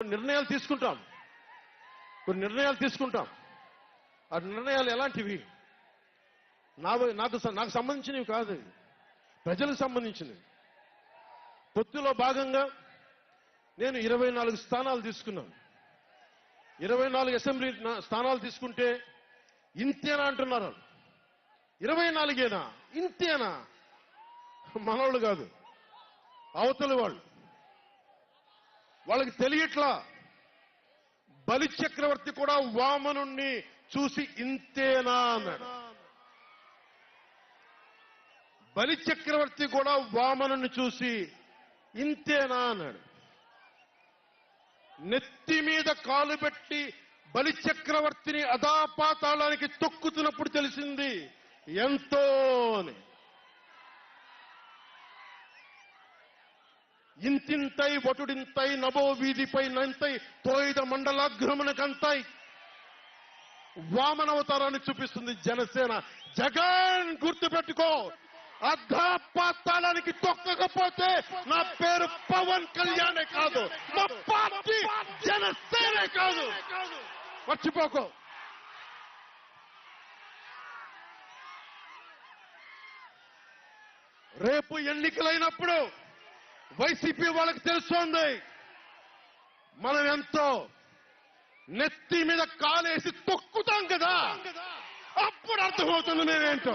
నిర్ణయాలు తీసుకుంటాం. కొన్ని నిర్ణయాలు తీసుకుంటాం. ఆ నిర్ణయాలు ఎలాంటివి? నాకు సంబంధించినవి కాదు, ప్రజలకు సంబంధించినవి. పొత్తులో భాగంగా నేను 24 స్థానాలు తీసుకున్నాను. 24 అసెంబ్లీ స్థానాలు తీసుకుంటే ఇంతేనా అంటున్నారు. 24ఏనా? ఇంతేనా? మనోళ్ళు కాదు, అవతలి వాళ్ళు. వాళ్ళకి తెలియట్లా. బలి చక్రవర్తి కూడా వామనుణ్ణి చూసి ఇంతేనా అన్నాడు. బలి చక్రవర్తి కూడా వామనుణ్ణి చూసి ఇంతేనా అన్నాడు. నెత్తి మీద కాలు పెట్టి బలి చక్రవర్తిని అధాపాతాళానికి తొక్కుతున్నప్పుడు తెలిసింది ఎంతో అని. ఇంతింతై వటుడింతై నభో వీధిపై నంతై తోయిద మండలాగ్రమణకంతై వామనవతారాన్ని చూపిస్తుంది జనసేన. జగన్ గుర్తుపెట్టుకో, అధాపాతాళానికి తొక్కకపోతే నా పేరు పవన్ కళ్యాణే కాదు, మా పార్టీ జనసేనే కాదు, మర్చిపోకో. రేపు ఎన్నికలైనప్పుడు వైసీపీ వాళ్ళకి తెలుస్తోంది మనం ఎంతో. నెత్తి మీద కాలేసి తొక్కుతాం కదా, అప్పుడు అర్థమవుతుంది నేనేంటో.